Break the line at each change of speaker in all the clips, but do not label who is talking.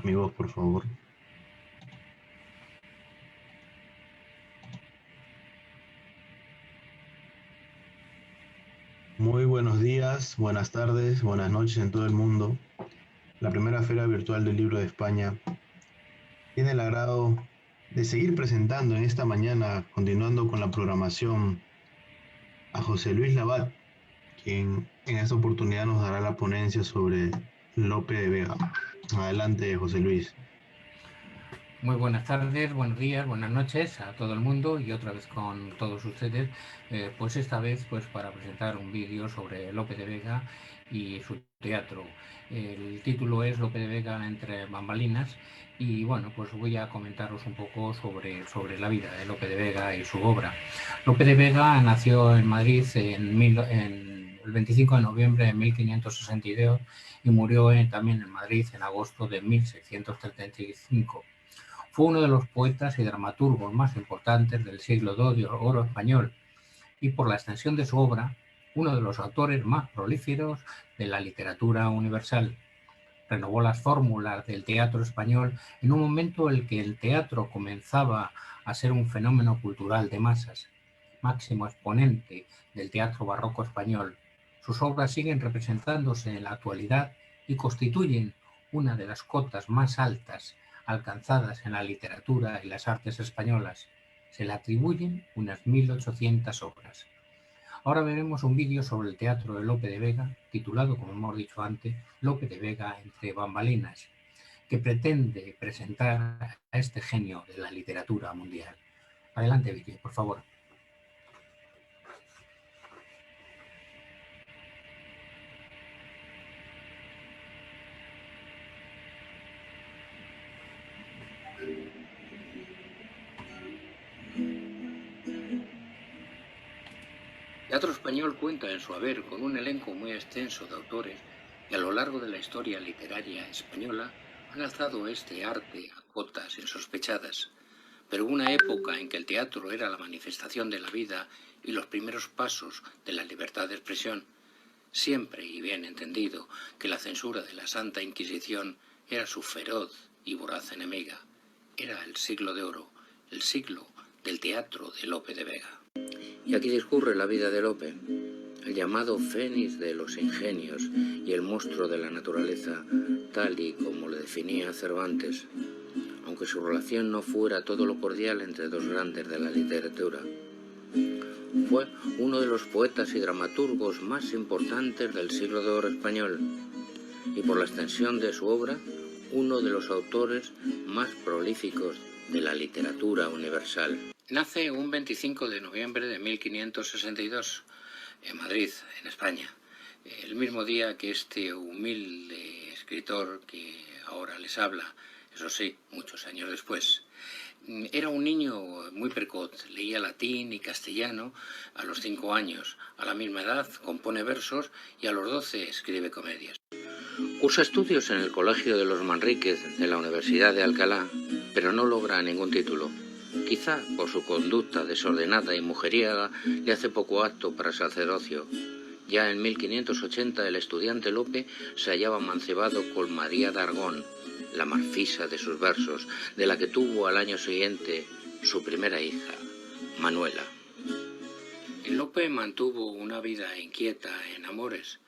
Amigos, por favor. Muy buenos días, buenas tardes, buenas noches en todo el mundo. La primera Feria Virtual del Libro de España tiene el agrado de seguir presentando en esta mañana, continuando con la programación, a José Luis Labat, quien en esta oportunidad nos dará la ponencia sobre Lope de Vega. Adelante, José Luis.
Muy buenas tardes, buenos días, buenas noches a todo el mundo y otra vez con todos ustedes, pues esta vez pues para presentar un vídeo sobre Lope de Vega y su teatro. El título es Lope de Vega entre bambalinas y bueno, pues voy a comentaros un poco sobre la vida de Lope de Vega y su obra. Lope de Vega nació en Madrid en el 25 de noviembre de 1562 y murió también en Madrid en agosto de 1635. Fue uno de los poetas y dramaturgos más importantes del siglo II de oro español y, por la extensión de su obra, uno de los autores más prolíferos de la literatura universal. Renovó las fórmulas del teatro español en un momento en el que el teatro comenzaba a ser un fenómeno cultural de masas. Máximo exponente del teatro barroco español, sus obras siguen representándose en la actualidad y constituyen una de las cotas más altas alcanzadas en la literatura y las artes españolas. Se le atribuyen unas 1800 obras. Ahora veremos un vídeo sobre el teatro de Lope de Vega, titulado, como hemos dicho antes, Lope de Vega entre bambalinas, que pretende presentar a este genio de la literatura mundial. Adelante, vídeo, por favor.
El teatro español cuenta en su haber con un elenco muy extenso de autores que a lo largo de la historia literaria española han alzado este arte a cotas insospechadas. Pero hubo una época en que el teatro era la manifestación de la vida y los primeros pasos de la libertad de expresión. Siempre y bien entendido que la censura de la Santa Inquisición era su feroz y voraz enemiga. Era el siglo de oro, el siglo del teatro de Lope de Vega. Y aquí discurre la vida de Lope, el llamado Fénix de los ingenios y el monstruo de la naturaleza, tal y como le definía Cervantes, aunque su relación no fuera todo lo cordial entre dos grandes de la literatura. Fue uno de los poetas y dramaturgos más importantes del siglo de oro español y, por la extensión de su obra, uno de los autores más prolíficos de la literatura universal. Nace un 25 de noviembre de 1562 en Madrid, en España, el mismo día que este humilde escritor que ahora les habla, eso sí, muchos años después. Era un niño muy precoz, leía latín y castellano a los 5 años. A la misma edad compone versos y a los 12 escribe comedias. Cursa estudios en el Colegio de los Manríquez de la Universidad de Alcalá, pero no logra ningún título. Quizá por su conducta desordenada y mujeriega le hace poco apto para el sacerdocio. Ya en 1580 el estudiante Lope se hallaba mancebado con María de Argón, la marfisa de sus versos, de la que tuvo al año siguiente su primera hija, Manuela. Lope mantuvo una vida inquieta en amores.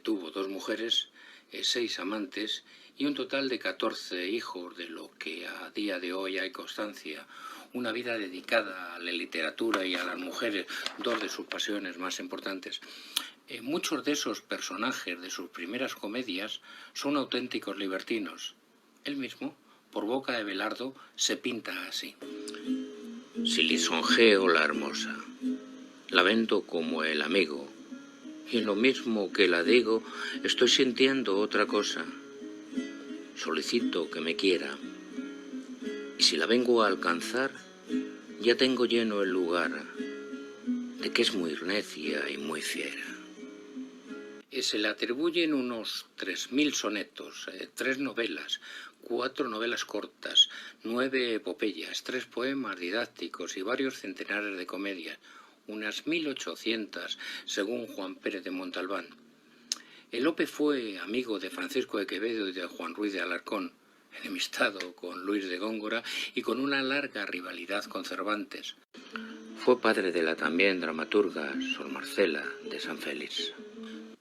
Tuvo 2 mujeres, 6 amantes y un total de 14 hijos, de lo que a día de hoy hay constancia. Una vida dedicada a la literatura y a las mujeres, 2 de sus pasiones más importantes. Muchos de esos personajes de sus primeras comedias son auténticos libertinos. Él mismo, por boca de Belardo, se pinta así. Si lisonjeo la hermosa, la vendo como el amigo, y en lo mismo que la digo, estoy sintiendo otra cosa. Solicito que me quiera, y si la vengo a alcanzar, ya tengo lleno el lugar de que es muy necia y muy fiera. Se le atribuyen unos 3000 sonetos, 3 novelas, 4 novelas cortas, 9 epopeyas, 3 poemas didácticos y varios centenares de comedias, unas 1800 según Juan Pérez de Montalbán. Lope fue amigo de Francisco de Quevedo y de Juan Ruiz de Alarcón. enemistado con Luis de Góngora y con una larga rivalidad con Cervantes. Fue padre de la también dramaturga Sor Marcela de San Félix.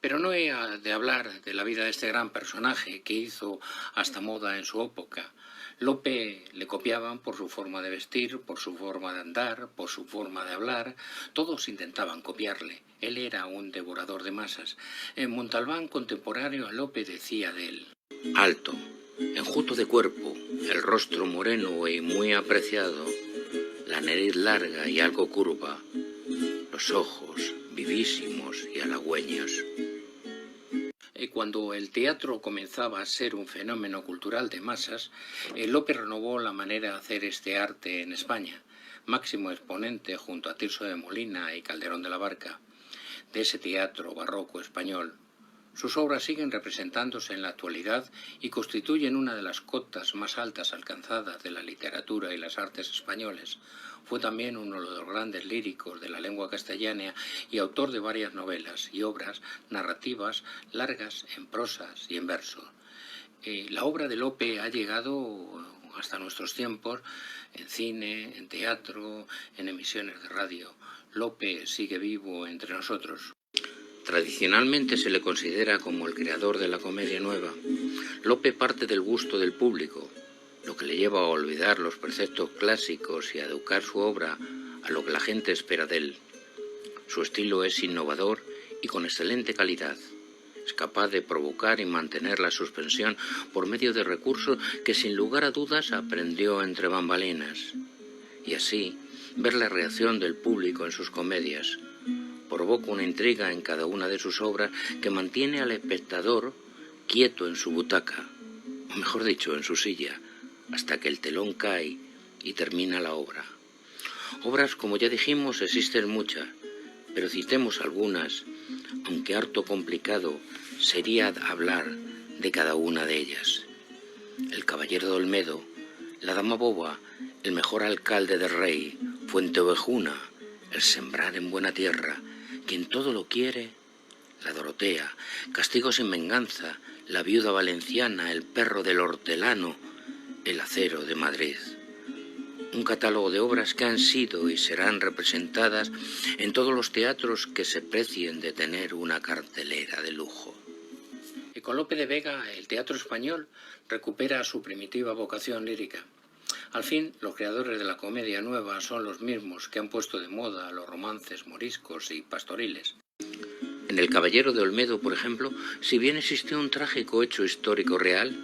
Pero no he de hablar de la vida de este gran personaje que hizo hasta moda en su época. Lope le copiaban por su forma de vestir, por su forma de andar, por su forma de hablar. Todos intentaban copiarle. Él era un devorador de masas. En Montalbán, contemporáneo a Lope, decía de él: alto, enjuto de cuerpo, el rostro moreno y muy apreciado, la nariz larga y algo curva, los ojos vivísimos y halagüeños. Cuando el teatro comenzaba a ser un fenómeno cultural de masas, Lope renovó la manera de hacer este arte en España, máximo exponente junto a Tirso de Molina y Calderón de la Barca, de ese teatro barroco español. Sus obras siguen representándose en la actualidad y constituyen una de las cotas más altas alcanzadas de la literatura y las artes españoles. Fue también uno de los grandes líricos de la lengua castellana y autor de varias novelas y obras narrativas largas en prosas y en verso. La obra de Lope ha llegado hasta nuestros tiempos en cine, en teatro, en emisiones de radio. Lope sigue vivo entre nosotros. Tradicionalmente se le considera como el creador de la comedia nueva. Lope parte del gusto del público, lo que le lleva a olvidar los preceptos clásicos y a educar su obra a lo que la gente espera de él. Su estilo es innovador y con excelente calidad. Es capaz de provocar y mantener la suspensión por medio de recursos que sin lugar a dudas aprendió entre bambalinas. Y así, ver la reacción del público en sus comedias provoca una intriga en cada una de sus obras que mantiene al espectador quieto en su butaca, o mejor dicho, en su silla, hasta que el telón cae y termina la obra. Obras, como ya dijimos, existen muchas, pero citemos algunas, aunque harto complicado sería hablar de cada una de ellas. El Caballero de Olmedo, La Dama Boba, El mejor alcalde del rey, Fuenteovejuna, El sembrar en buena tierra, Quien todo lo quiere, La Dorotea, Castigo sin venganza, La viuda valenciana, El perro del hortelano, El acero de Madrid. Un catálogo de obras que han sido y serán representadas en todos los teatros que se precien de tener una cartelera de lujo. Y con Lope de Vega, el teatro español recupera su primitiva vocación lírica. Al fin, los creadores de la comedia nueva son los mismos que han puesto de moda los romances moriscos y pastoriles. En El Caballero de Olmedo, por ejemplo, si bien existió un trágico hecho histórico real,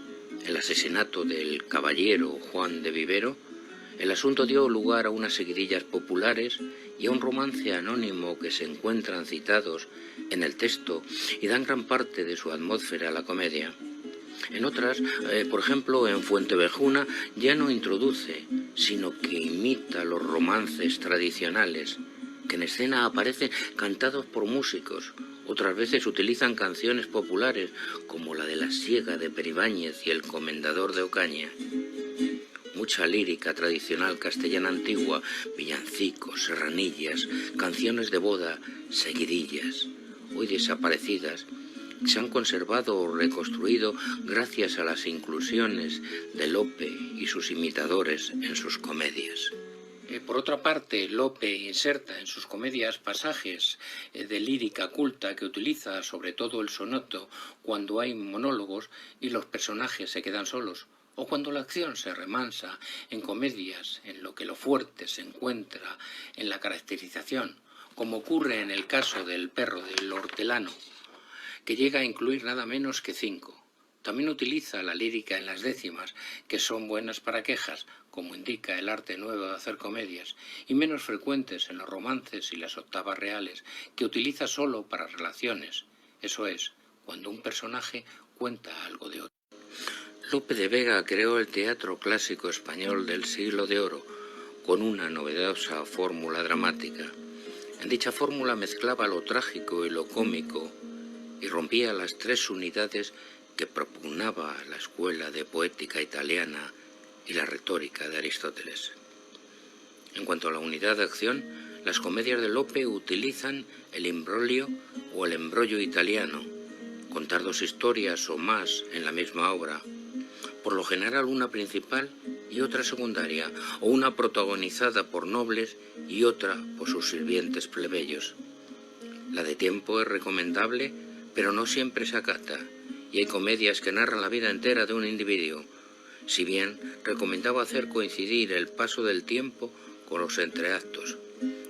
el asesinato del caballero Juan de Vivero, el asunto dio lugar a unas seguidillas populares y a un romance anónimo que se encuentran citados en el texto y dan gran parte de su atmósfera a la comedia. En otras, por ejemplo, en Fuenteovejuna, ya no introduce, sino que imita los romances tradicionales, que en escena aparecen cantados por músicos. Otras veces utilizan canciones populares, como la de La Siega de Peribáñez y El Comendador de Ocaña. Mucha lírica tradicional castellana antigua, villancicos, serranillas, canciones de boda, seguidillas, hoy desaparecidas, se han conservado o reconstruido gracias a las inclusiones de Lope y sus imitadores en sus comedias. Por otra parte, Lope inserta en sus comedias pasajes de lírica culta que utiliza sobre todo el soneto cuando hay monólogos y los personajes se quedan solos, o cuando la acción se remansa en comedias en lo que lo fuerte se encuentra en la caracterización, como ocurre en el caso del perro del hortelano, que llega a incluir nada menos que 5. También utiliza la lírica en las décimas, que son buenas para quejas, como indica el arte nuevo de hacer comedias, y menos frecuentes en los romances y las octavas reales, que utiliza solo para relaciones, eso es, cuando un personaje cuenta algo de otro. Lope de Vega creó el teatro clásico español del siglo de oro, con una novedosa fórmula dramática. En dicha fórmula mezclaba lo trágico y lo cómico, y rompía las 3 unidades que propugnaba la escuela de poética italiana y la retórica de Aristóteles. En cuanto a la unidad de acción, las comedias de Lope utilizan el imbroglio o el embrollo italiano, contar 2 historias o más en la misma obra, por lo general una principal y otra secundaria, o una protagonizada por nobles y otra por sus sirvientes plebeyos. La de tiempo es recomendable, pero no siempre se acata, y hay comedias que narran la vida entera de un individuo. Si bien recomendaba hacer coincidir el paso del tiempo con los entreactos,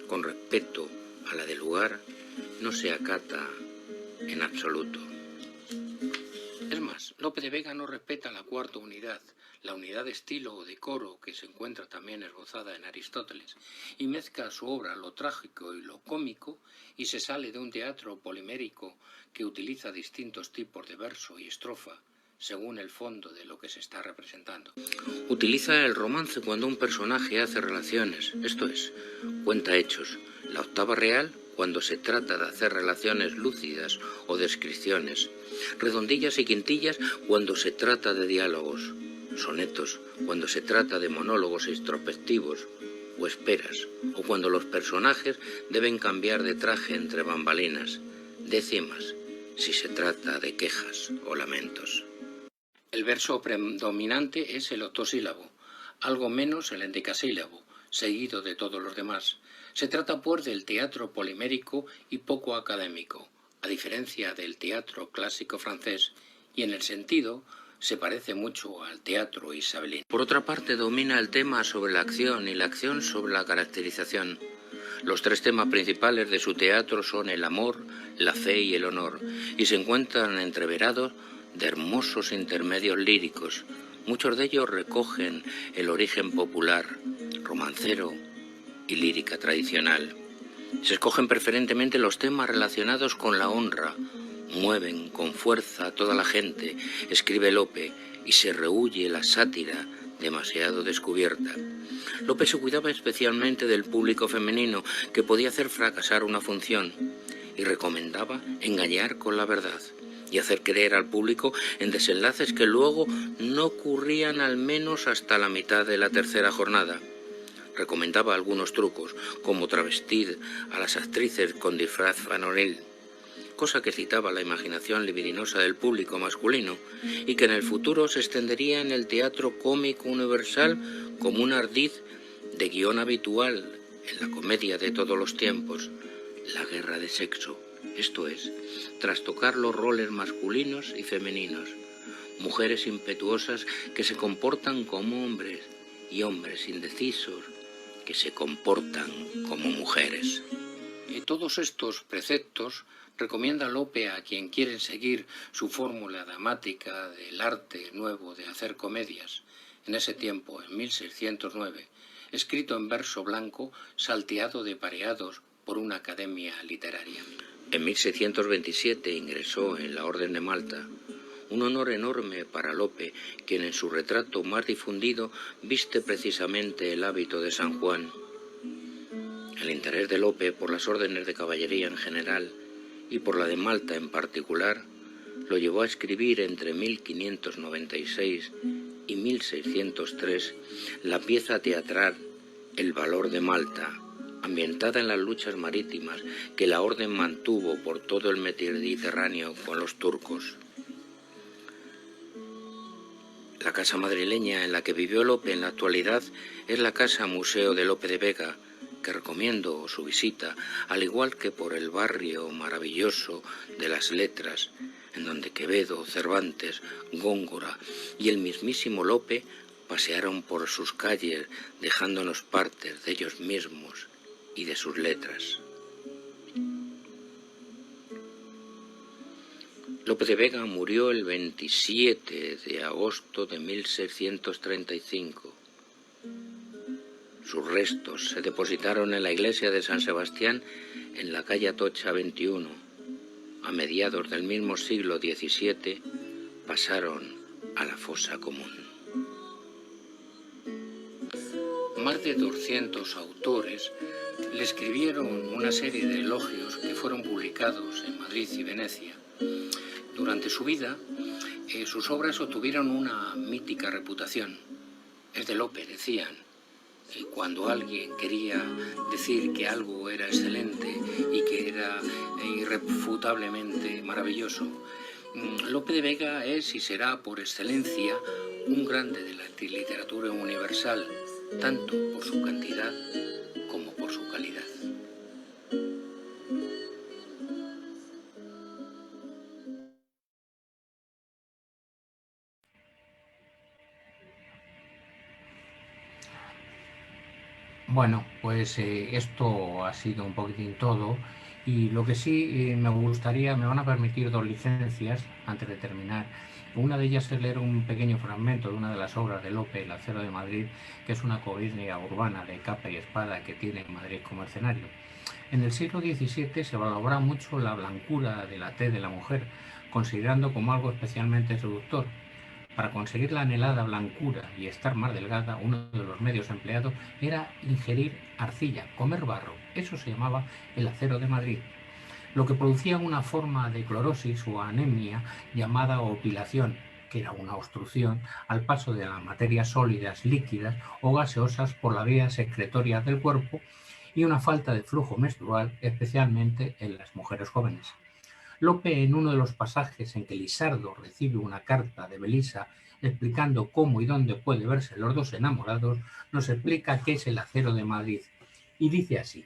con respecto a la del lugar, no se acata en absoluto. Es más, Lope de Vega no respeta la cuarta unidad, la unidad de estilo o decoro que se encuentra también esbozada en Aristóteles, y mezcla su obra lo trágico y lo cómico, y se sale de un teatro polimérico que utiliza distintos tipos de verso y estrofa, según el fondo de lo que se está representando. Utiliza el romance cuando un personaje hace relaciones, esto es, cuenta hechos. La octava real cuando se trata de hacer relaciones lúcidas o descripciones. Redondillas y quintillas cuando se trata de diálogos. Sonetos cuando se trata de monólogos introspectivos o esperas, o cuando los personajes deben cambiar de traje entre bambalinas. Décimas si se trata de quejas o lamentos. El verso predominante es el octosílabo, algo menos el endecasílabo, seguido de todos los demás. Se trata, pues, del teatro polimérico y poco académico, a diferencia del teatro clásico francés, y en el sentido se parece mucho al teatro isabelino. Por otra parte, domina el tema sobre la acción y la acción sobre la caracterización. Los tres temas principales de su teatro son el amor, la fe y el honor, y se encuentran entreverados de hermosos intermedios líricos. Muchos de ellos recogen el origen popular, romancero y lírica tradicional. Se escogen preferentemente los temas relacionados con la honra, mueven con fuerza a toda la gente, escribe Lope, y se rehúye la sátira demasiado descubierta. Lope se cuidaba especialmente del público femenino, que podía hacer fracasar una función, y recomendaba engañar con la verdad y hacer creer al público en desenlaces que luego no ocurrían al menos hasta la mitad de la tercera jornada. Recomendaba algunos trucos, como travestir a las actrices con disfraz varonil, cosa que citaba la imaginación libidinosa del público masculino y que en el futuro se extendería en el teatro cómico universal como un ardiz de guión habitual en la comedia de todos los tiempos, la guerra de sexo, esto es, trastocar los roles masculinos y femeninos, mujeres impetuosas que se comportan como hombres y hombres indecisos que se comportan como mujeres. Y todos estos preceptos recomienda Lope a quien quieren seguir su fórmula dramática del arte nuevo de hacer comedias, en ese tiempo, en 1609, escrito en verso blanco, salteado de pareados por una academia literaria. En 1627 ingresó en la Orden de Malta, un honor enorme para Lope, quien en su retrato más difundido viste precisamente el hábito de San Juan. El interés de Lope por las órdenes de caballería en general y por la de Malta en particular lo llevó a escribir entre 1596 y 1603 la pieza teatral El valor de Malta, ambientada en las luchas marítimas que la orden mantuvo por todo el Mediterráneo con los turcos. La casa madrileña en la que vivió Lope en la actualidad es la Casa Museo de Lope de Vega, que recomiendo su visita, al igual que por el barrio maravilloso de las Letras, en donde Quevedo, Cervantes, Góngora y el mismísimo Lope pasearon por sus calles dejándonos partes de ellos mismos y de sus letras. Lope de Vega murió el 27 de agosto de 1635. Sus restos se depositaron en la iglesia de San Sebastián en la calle Atocha 21. A mediados del mismo siglo XVII pasaron a la fosa común. Más de 200 autores le escribieron una serie de elogios que fueron publicados en Madrid y Venecia. Durante su vida, sus obras obtuvieron una mítica reputación. Es de Lope, decían. Cuando alguien quería decir que algo era excelente y que era irrefutablemente maravilloso, Lope de Vega es y será por excelencia un grande de la literatura universal, tanto por su cantidad como por su calidad.
Bueno, pues esto ha sido un poquitín todo, y lo que sí me gustaría, me van a permitir dos licencias antes de terminar. Una de ellas es leer un pequeño fragmento de una de las obras de Lope, El acero de Madrid, que es una comedia urbana de capa y espada que tiene en Madrid como escenario. En el siglo XVII se valoraba mucho la blancura de la tez de la mujer, considerando como algo especialmente seductor. Para conseguir la anhelada blancura y estar más delgada, uno de los medios empleados era ingerir arcilla, comer barro. Eso se llamaba el acero de Madrid, lo que producía una forma de clorosis o anemia llamada opilación, que era una obstrucción al paso de las materias sólidas, líquidas o gaseosas por las vías secretorias del cuerpo, y una falta de flujo menstrual, especialmente en las mujeres jóvenes. Lope, en uno de los pasajes en que Lisardo recibe una carta de Belisa explicando cómo y dónde puede verse los dos enamorados, nos explica qué es el acero de Madrid. Y dice así: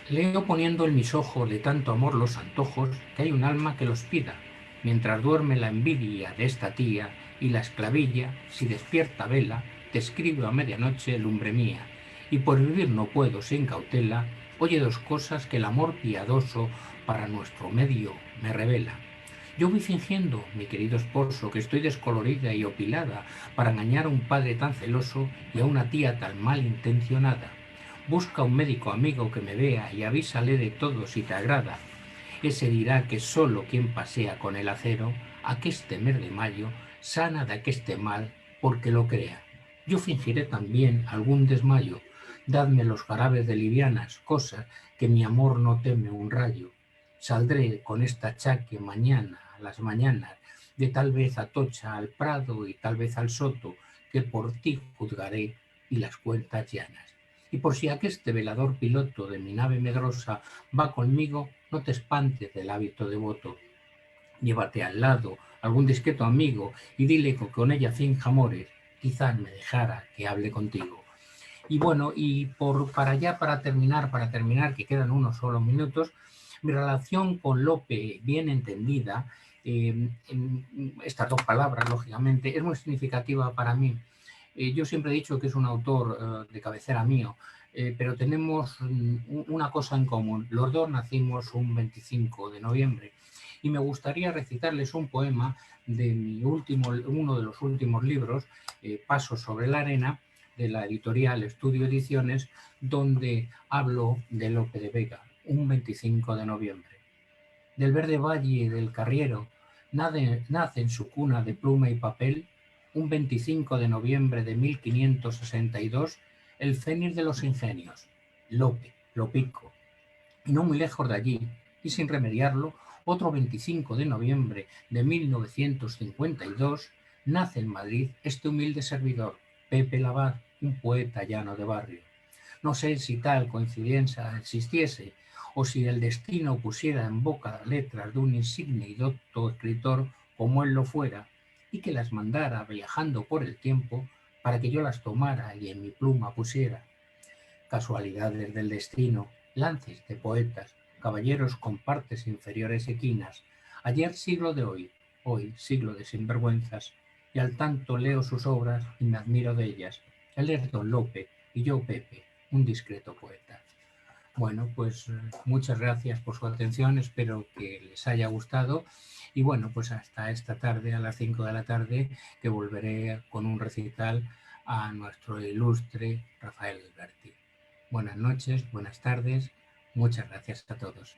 leo poniendo en mis ojos de tanto amor los antojos, que hay un alma que los pida, mientras duerme la envidia de esta tía, y la esclavilla, si despierta vela, te escribo a medianoche, lumbre mía, y por vivir no puedo sin cautela, oye dos cosas que el amor piadoso para nuestro medio me revela. Yo voy fingiendo, mi querido esposo, que estoy descolorida y opilada para engañar a un padre tan celoso y a una tía tan mal intencionada. Busca un médico amigo que me vea y avísale de todo si te agrada. Ese dirá que solo quien pasea con el acero, aqueste mes de mayo, sana de aqueste mal, porque lo crea. Yo fingiré también algún desmayo. Dadme los jarabes de livianas, cosas que mi amor no teme un rayo. Saldré con esta chaque mañana a las mañanas, de tal vez a Tocha al Prado y tal vez al Soto, que por ti juzgaré y las cuentas llanas. Y por si aqueste velador piloto de mi nave medrosa va conmigo, no te espantes del hábito devoto. Llévate al lado algún discreto amigo y dile que con ella finja amores, quizás me dejara que hable contigo. Y bueno, y para terminar, que quedan unos solos minutos, mi relación con Lope, bien entendida, estas dos palabras, lógicamente, es muy significativa para mí. Yo siempre he dicho que es un autor de cabecera mío, pero tenemos una cosa en común. Los dos nacimos un 25 de noviembre, y me gustaría recitarles un poema de uno de los últimos libros, Pasos sobre la arena, de la editorial Estudio Ediciones, donde hablo de Lope de Vega, un 25 de noviembre. Del verde valle del Carriero nace en su cuna de pluma y papel, un 25 de noviembre de 1562, el fénix de los ingenios, Lope, Lopico. Y no muy lejos de allí, y sin remediarlo, otro 25 de noviembre de 1952, nace en Madrid este humilde servidor, Pepe Labat, un poeta llano de barrio. No sé si tal coincidencia existiese, o si el destino pusiera en boca letras de un insigne y docto escritor como él lo fuera, y que las mandara viajando por el tiempo para que yo las tomara y en mi pluma pusiera. Casualidades del destino, lances de poetas, caballeros con partes inferiores equinas, ayer siglo de hoy siglo de sinvergüenzas, y al tanto leo sus obras y me admiro de ellas. Él es don Lope y yo Pepe, un discreto poeta. Bueno, pues muchas gracias por su atención, espero que les haya gustado, y bueno, pues hasta esta tarde, a las 5 de la tarde, que volveré con un recital a nuestro ilustre Rafael Alberti. Buenas noches, buenas tardes, muchas gracias a todos.